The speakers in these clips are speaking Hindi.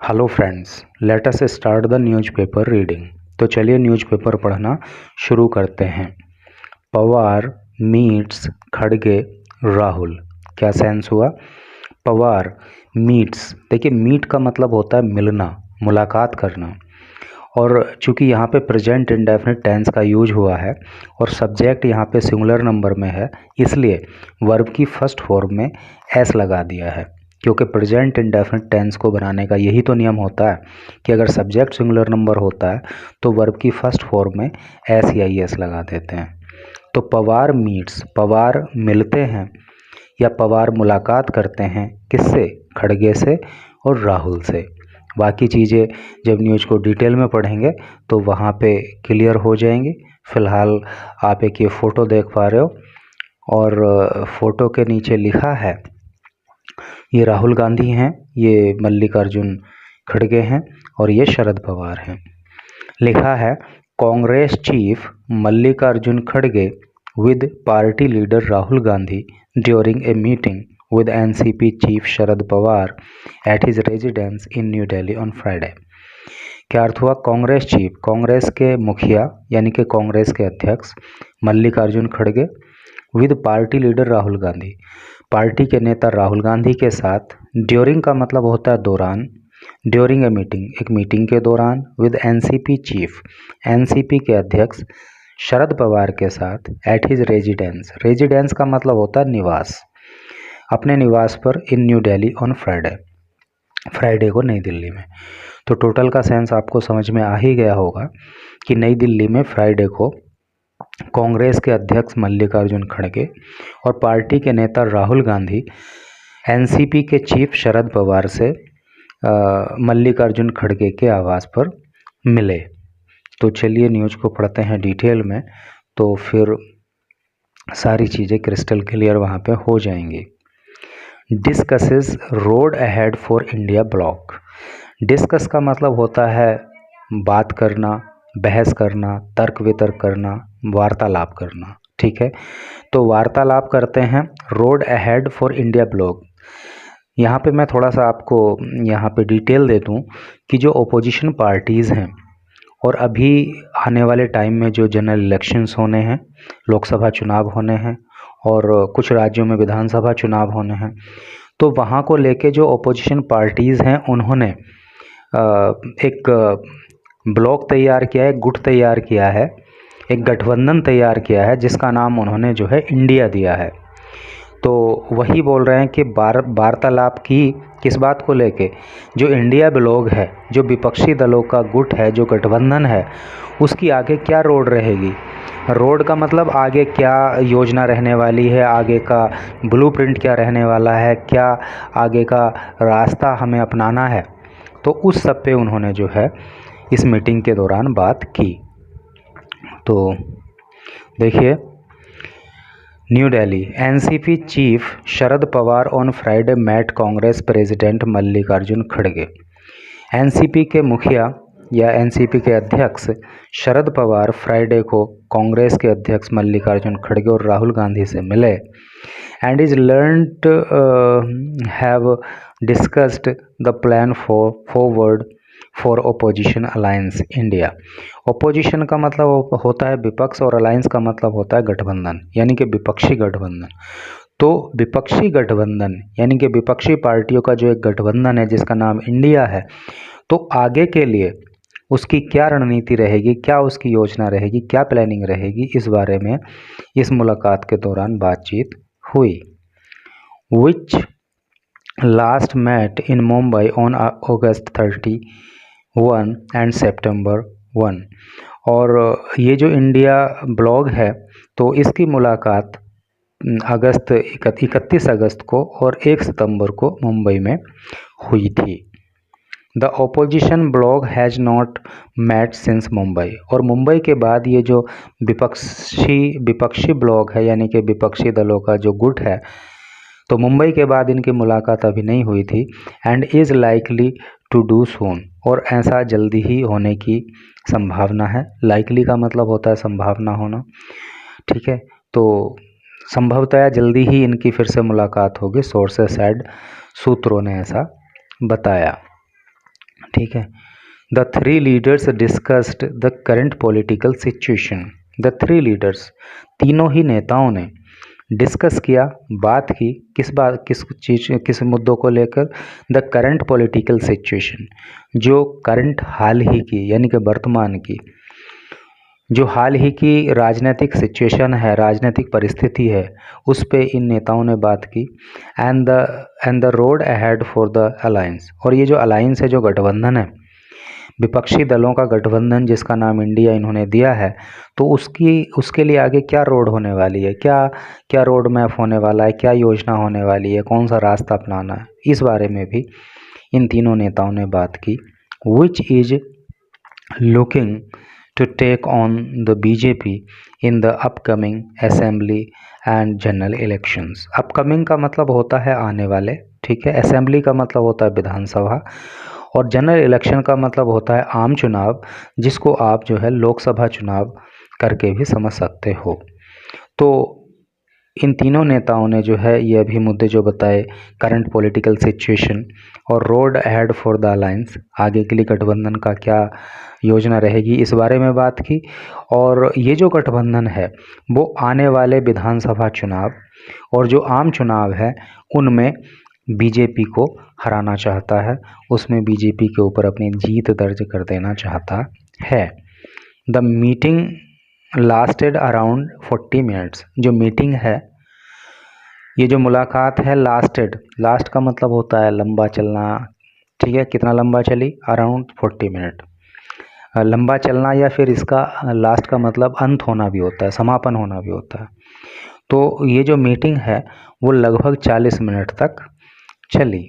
Hello friends, let us start the newspaper reading. तो चलिए न्यूज़पेपर पढ़ना शुरू करते हैं। पवार मीट्स खड़गे राहुल। क्या सेंस हुआ? पवार मीट्स, देखिए मीट का मतलब होता है मिलना, मुलाकात करना। और चूंकि यहाँ पे प्रेजेंट इंडेफिनिट टेंस का यूज हुआ है और सब्जेक्ट यहाँ पे सिंगुलर नंबर में है, इसलिए वर्ब की फर्स्ट फॉर्म में एस लगा दिया है। क्योंकि प्रेजेंट इंडेफिनिट टेंस को बनाने का यही तो नियम होता है कि अगर सब्जेक्ट सिंगुलर नंबर होता है तो वर्ब की फर्स्ट फॉर्म में एस या एस लगा देते हैं। तो पवार मीट्स, पवार मिलते हैं या पवार मुलाकात करते हैं किससे? खड़गे से और राहुल से। बाकी चीज़ें जब न्यूज़ को डिटेल में पढ़ेंगे तो वहाँ पे क्लियर हो जाएंगी। फ़िलहाल आप एक ये फ़ोटो देख पा रहे हो और फ़ोटो के नीचे लिखा है, ये राहुल गांधी हैं, ये मल्लिकार्जुन खड़गे हैं और ये शरद पवार हैं। लिखा है कांग्रेस चीफ मल्लिकार्जुन खड़गे with party leader Rahul Gandhi during a meeting with NCP chief Sharad Pawar at his residence in New Delhi on Friday। क्या अर्थ हुआ? कांग्रेस चीफ, कांग्रेस के मुखिया यानी कि कांग्रेस के अध्यक्ष मल्लिकार्जुन खड़गे with party leader Rahul Gandhi, party के नेता राहुल गांधी के साथ, ड्यूरिंग का मतलब होता है दौरान, ड्यूरिंग ए मीटिंग, एक मीटिंग के दौरान, विद एनसीपी चीफ, एनसीपी के अध्यक्ष शरद पवार के साथ, एट हिज रेजिडेंस, रेजिडेंस का मतलब होता है निवास, अपने निवास पर, in new Delhi on Friday, Friday को नई दिल्ली में। तो टोटल का सेंस आपको समझ में आ ही गया होगा कि नई दिल्ली में फ्राइडे को कांग्रेस के अध्यक्ष मल्लिकार्जुन खड़गे और पार्टी के नेता राहुल गांधी एनसीपी के चीफ शरद पवार से मल्लिकार्जुन खड़गे के आवास पर मिले। तो चलिए न्यूज़ को पढ़ते हैं डिटेल में, तो फिर सारी चीज़ें क्रिस्टल क्लियर वहाँ पे हो जाएंगी। Discusses road ahead for India block. Discuss का मतलब होता है बात करना, बहस करना, तर्क वितर्क करना, वार्तालाप करना। ठीक है, तो वार्तालाप करते हैं road ahead for India block. यहाँ पे मैं थोड़ा सा आपको यहाँ पे डिटेल दे दूँ कि जो ओपोजिशन पार्टीज़ हैं और अभी आने वाले टाइम में जो जनरल इलेक्शंस होने हैं, लोकसभा चुनाव होने हैं और कुछ राज्यों में विधानसभा चुनाव होने हैं, तो वहाँ को लेके जो ओपोजिशन पार्टीज़ हैं उन्होंने एक ब्लॉक तैयार किया है, गुट तैयार किया है, एक गठबंधन तैयार किया है जिसका नाम उन्होंने जो है इंडिया दिया है। तो वही बोल रहे हैं कि वार्तालाप की किस बात को लेके? जो इंडिया ब्लॉक है, जो विपक्षी दलों का गुट है, जो गठबंधन है, उसकी आगे क्या रोड रहेगी? रोड का मतलब आगे क्या योजना रहने वाली है, आगे का ब्लूप्रिंट क्या रहने वाला है, क्या आगे का रास्ता हमें अपनाना है। तो उस सब पे उन्होंने जो है इस मीटिंग के दौरान बात की। तो देखिए, New Delhi, NCP chief Sharad Pawar on Friday met Congress president Mallikarjun खड़गे। एनसीपी के मुखिया या एनसीपी के अध्यक्ष शरद पवार फ्राइडे को कांग्रेस के अध्यक्ष मल्लिकार्जुन खड़गे और राहुल गांधी से मिले and is learned have discussed the plan forward for opposition alliance India. Opposition का मतलब होता है विपक्ष और अलायंस का मतलब होता है गठबंधन, यानी कि विपक्षी गठबंधन। तो विपक्षी गठबंधन यानी कि विपक्षी पार्टियों का जो एक गठबंधन है जिसका नाम इंडिया है, तो आगे के लिए उसकी क्या रणनीति रहेगी, क्या उसकी योजना रहेगी, क्या प्लानिंग रहेगी, इस बारे में इस मुलाकात के दौरान बातचीत हुई। Which last met in Mumbai on August 31 and September 1। और ये जो इंडिया ब्लॉग है तो इसकी मुलाकात 31 अगस्त को और 1 सितंबर को मुंबई में हुई थी। The opposition bloc has not met since Mumbai. और मुंबई के बाद ये जो विपक्षी ब्लॉग है यानी कि विपक्षी दलों का जो गुट है, तो मुंबई के बाद इनकी मुलाकात अभी नहीं हुई थी। And is likely to do soon, और ऐसा जल्दी ही होने की संभावना है। लाइकली का मतलब होता है संभावना होना। ठीक है, तो संभवतः जल्दी ही इनकी फिर से मुलाकात होगी, सोर्सेस साइड सूत्रों ने ऐसा बताया। ठीक है। The three leaders discussed the current political situation. The three leaders, तीनों ही नेताओं ने डिस्कस किया, बात की, किस मुद्दों को लेकर? द करंट पॉलिटिकल सिचुएशन, जो करंट हाल ही की यानी कि वर्तमान की, जो हाल ही की राजनीतिक सिचुएशन है, राजनीतिक परिस्थिति है, उस पे इन नेताओं ने बात की। And the road ahead for the alliance, और ये जो अलायंस है, जो गठबंधन है, विपक्षी दलों का गठबंधन जिसका नाम इंडिया इन्होंने दिया है, तो उसके लिए आगे क्या रोड होने वाली है, क्या रोड मैप होने वाला है, क्या योजना होने वाली है, कौन सा रास्ता अपनाना है, इस बारे में भी इन तीनों नेताओं ने बात की। Which is looking to take on the BJP in the upcoming assembly and general elections. Upcoming का मतलब होता है आने वाले, ठीक है। असेंबली का मतलब होता है विधानसभा, और जनरल इलेक्शन का मतलब होता है आम चुनाव, जिसको आप जो है लोकसभा चुनाव करके भी समझ सकते हो। तो इन तीनों नेताओं ने जो है ये अभी मुद्दे जो बताए, करंट पॉलिटिकल सिचुएशन और road ahead for the alliance, आगे के लिए गठबंधन का क्या योजना रहेगी, इस बारे में बात की। और ये जो गठबंधन है वो आने वाले विधानसभा चुनाव और जो आम चुनाव है उनमें बीजेपी को हराना चाहता है, उसमें बीजेपी के ऊपर अपनी जीत दर्ज कर देना चाहता है। The meeting lasted around 40 minutes. जो मीटिंग है, ये जो मुलाकात है, लास्टेड, लास्ट का मतलब होता है लंबा चलना, ठीक है। कितना लंबा चली? Around 40 minute. लंबा चलना या फिर इसका लास्ट का मतलब अंत होना भी होता है, समापन होना भी होता है। तो ये जो मीटिंग है वो लगभग 40 मिनट तक चली।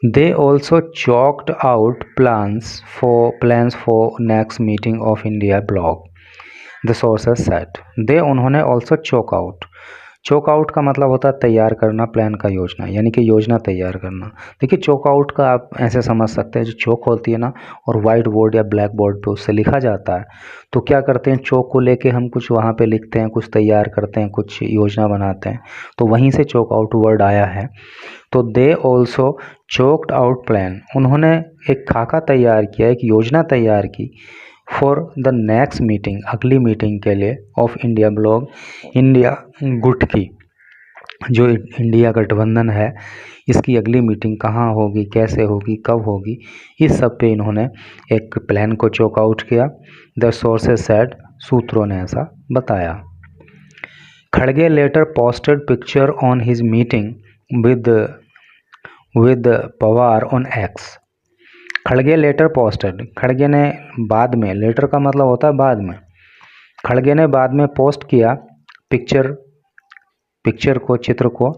They also chalked out plans for next meeting of India bloc, the sources said. They, उन्होंने also चौक आउट का मतलब होता है तैयार करना, प्लान का योजना, यानी कि योजना तैयार करना। देखिए चौक आउट का आप ऐसे समझ सकते हैं, जो चौक होती है ना और वाइट बोर्ड या ब्लैक बोर्ड पे उससे लिखा जाता है, तो क्या करते हैं, चौक को लेके हम कुछ वहाँ पे लिखते हैं, कुछ तैयार करते हैं, कुछ योजना बनाते हैं, तो वहीं से चौक आउट वर्ड आया है। तो they also choked out plan, उन्होंने एक खाका तैयार किया, एक योजना तैयार की फॉर द नेक्स्ट मीटिंग, अगली मीटिंग के लिए, ऑफ इंडिया ब्लॉक, इंडिया गुट की, जो इंडिया गठबंधन है, इसकी अगली मीटिंग कहाँ होगी, कैसे होगी, कब होगी, इस सब पे इन्होंने एक प्लान को चोक आउट किया। द सोर्सेज सेड, सूत्रों ने ऐसा बताया। खड़गे later posted picture on his meeting with Pawar on X. खड़गे लेटर पोस्टेड, खड़गे ने बाद में, लेटर का मतलब होता है बाद में, खड़गे ने बाद में पोस्ट किया पिक्चर को, चित्र को,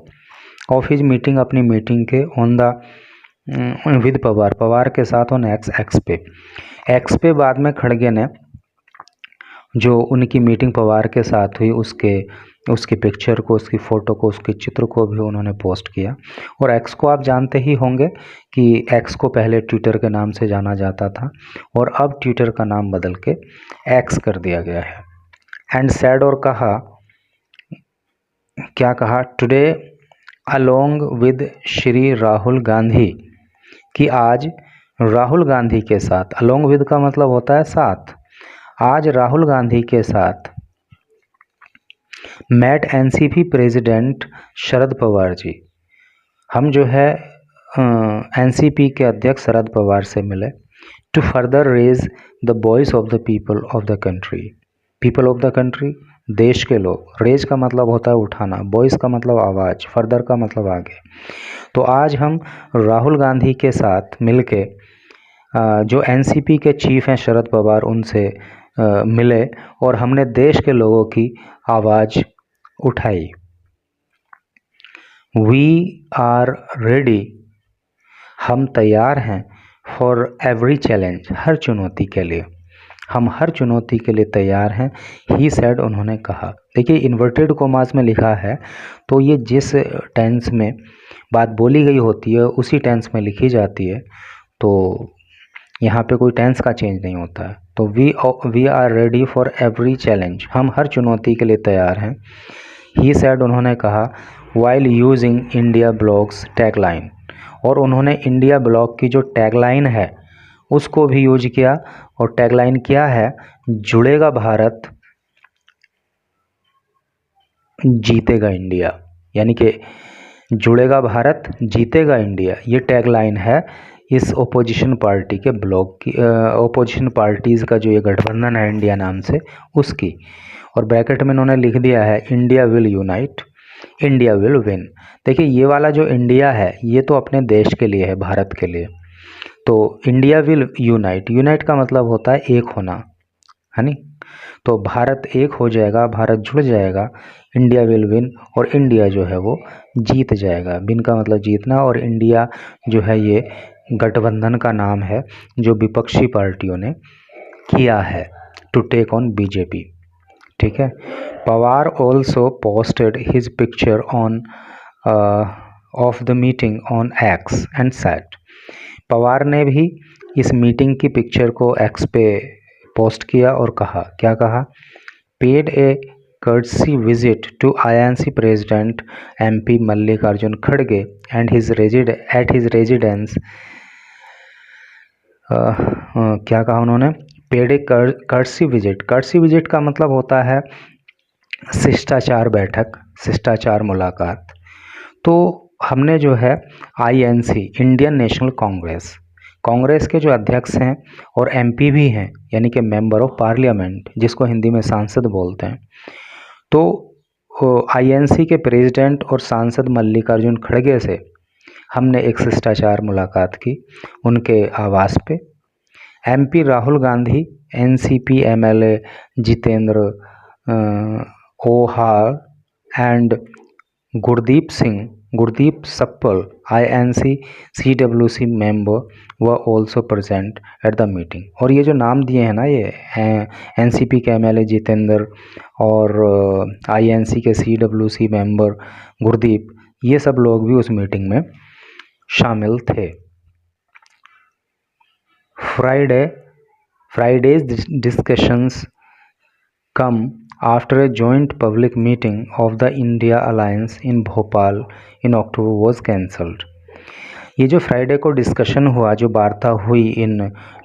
ऑफ हिज मीटिंग, अपनी मीटिंग के, ऑन द विद पवार के साथ, ऑन एक्स पे बाद में खड़गे ने जो उनकी मीटिंग पवार के साथ हुई उसकी पिक्चर को, उसकी फ़ोटो को, उसके चित्र को भी उन्होंने पोस्ट किया। और एक्स को आप जानते ही होंगे कि एक्स को पहले ट्विटर के नाम से जाना जाता था और अब ट्विटर का नाम बदल के एक्स कर दिया गया है। एंड सैड, और कहा, क्या कहा, today along with Shri Rahul Gandhi, कि आज राहुल गांधी के साथ, अलोंग विद का मतलब होता है साथ, आज राहुल गांधी के साथ met NCP president Sharad Pawar ji, हम जो है एनसीपी के अध्यक्ष शरद पवार से मिले, to further raise the voice of the people of the country, people of the country, देश के लोग, रेज का मतलब होता है उठाना, वॉइस का मतलब आवाज़, फर्दर का मतलब आगे। तो आज हम राहुल गांधी के साथ मिलके जो एनसीपी के चीफ हैं शरद पवार, उनसे मिले और हमने देश के लोगों की आवाज़ उठाई। वी आर रेडी, हम तैयार हैं, फॉर एवरी चैलेंज, हर चुनौती के लिए, हम हर चुनौती के लिए तैयार हैं। ही सेड, उन्होंने कहा। देखिए इन्वर्टेड कोमास में लिखा है, तो ये जिस टेंस में बात बोली गई होती है उसी टेंस में लिखी जाती है, तो यहाँ पे कोई टेंस का चेंज नहीं होता है। तो we are ready for every challenge, हम हर चुनौती के लिए तैयार हैं। ही सेड, उन्होंने कहा, while using India blogs tagline, और उन्होंने इंडिया ब्लॉक की जो टैगलाइन है उसको भी यूज किया। और टैगलाइन क्या है? जुड़ेगा भारत, जीतेगा इंडिया। यानी कि जुड़ेगा भारत, जीतेगा इंडिया, ये टैगलाइन है इस ओपोजिशन पार्टी के ब्लॉक की, ओपोजिशन पार्टीज़ का जो ये गठबंधन है इंडिया नाम से, उसकी। और ब्रैकेट में उन्होंने लिख दिया है India will unite, India will win. देखिए ये वाला जो इंडिया है ये तो अपने देश के लिए है, भारत के लिए। तो इंडिया विल यूनाइट, यूनाइट का मतलब होता है एक होना, है नी। तो भारत एक हो जाएगा, भारत जुड़ जाएगा, इंडिया विल विन, और इंडिया जो है वो जीत जाएगा। विन का मतलब जीतना, और इंडिया जो है ये गठबंधन का नाम है जो विपक्षी पार्टियों ने किया है टू टेक ऑन बीजेपी। ठीक है। Pawar also posted his picture on off the meeting on x and said, Pawar ने भी इस मीटिंग की पिक्चर को एक्स पे पोस्ट किया और कहा, क्या कहा? Paid A courtesy visit to INC President MP Mallikarjun Kharge and his residence क्या कहा उन्होंने? पेड ए courtesy visit, courtesy visit का मतलब होता है शिष्टाचार बैठक, शिष्टाचार मुलाकात। तो हमने जो है INC, Indian national Congress, Congress के जो अध्यक्ष हैं और MP भी हैं, यानी कि मेंबर ऑफ पार्लियामेंट, जिसको हिंदी में सांसद बोलते हैं, तो INC के प्रेसिडेंट और सांसद मल्लिकार्जुन खड़गे से हमने एक शिष्टाचार मुलाकात की उनके आवास पे। MP Rahul Gandhi, NCP MLA Jitendra Ohar and Gurdeep Sappal INC CWC member व also present at the meeting. और ये जो नाम दिए हैं ना, ये NCP के MLA जितेंद्र और INC के CWC मेंबर गुरदीप, ये सब लोग भी उस मीटिंग में शामिल थे। Friday's discussions come after a joint public meeting of the India Alliance in Bhopal in October was cancelled। ये जो फ्राइडे को डिस्कशन हुआ, जो वार्ता हुई इन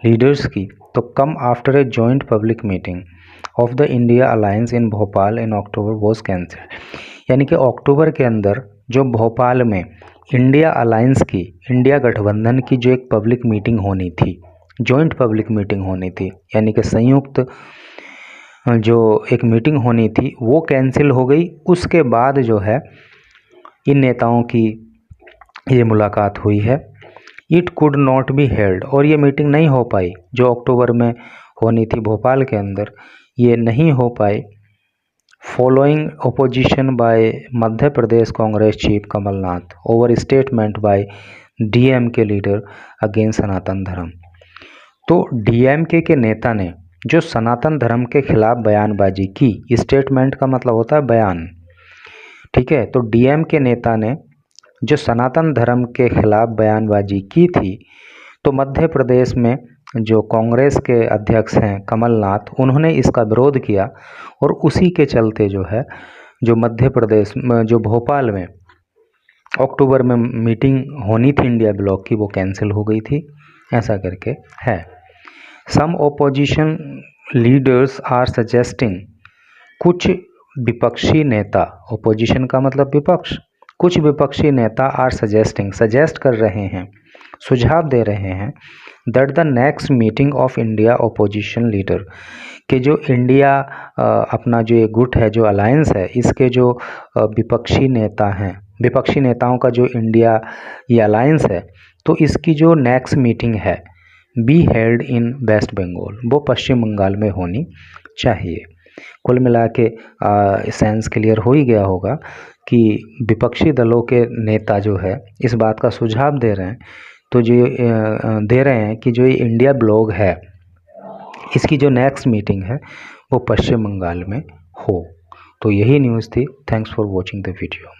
लीडर्स की, तो come after a joint public meeting of the India alliance in Bhopal in October was cancelled. यानी कि अक्टूबर के अंदर जो भोपाल में इंडिया अलायंस की, इंडिया गठबंधन की जो एक पब्लिक मीटिंग होनी थी, जॉइंट पब्लिक मीटिंग होनी थी, यानी कि संयुक्त जो एक मीटिंग होनी थी, वो कैंसिल हो गई। उसके बाद जो है इन नेताओं की ये मुलाकात हुई है। It could not be held, और ये मीटिंग नहीं हो पाई जो अक्टूबर में होनी थी भोपाल के अंदर, ये नहीं हो पाई। Following opposition by Madhya Pradesh Congress chief Kamal Nath over statement by DMK leader against Sanatan Dharma. तो DMK के नेता ने जो सनातन धर्म के खिलाफ बयानबाजी की, स्टेटमेंट का मतलब होता है बयान, ठीक है। तो DMK नेता ने जो सनातन धर्म के खिलाफ बयानबाजी की थी, तो मध्य प्रदेश में जो कांग्रेस के अध्यक्ष हैं कमलनाथ, उन्होंने इसका विरोध किया, और उसी के चलते जो है, जो मध्य प्रदेश में जो भोपाल में अक्टूबर में मीटिंग होनी थी इंडिया ब्लॉक की, वो कैंसिल हो गई थी। ऐसा करके है। सम ओपोजिशन लीडर्स आर सजेस्टिंग, कुछ विपक्षी नेता, ओपोजिशन का मतलब विपक्ष, कुछ विपक्षी नेता आर सजेस्टिंग, सजेस्ट कर रहे हैं, सुझाव दे रहे हैं, that the next meeting of India opposition leader, कि जो इंडिया अपना जो ये गुट है, जो अलायंस है, इसके जो विपक्षी नेता हैं, विपक्षी नेताओं का जो इंडिया ये अलायंस है, तो इसकी जो नेक्स्ट मीटिंग है be held in West Bengal, वो पश्चिम बंगाल में होनी चाहिए। कुल मिला के सेंस क्लियर हो ही गया होगा कि विपक्षी दलों के नेता जो है इस बात का सुझाव दे रहे हैं, तो जो दे रहे हैं कि जो ये इंडिया ब्लॉक है, इसकी जो नेक्स्ट मीटिंग है वो पश्चिम बंगाल में हो। तो यही न्यूज़ थी। Thanks for watching the video.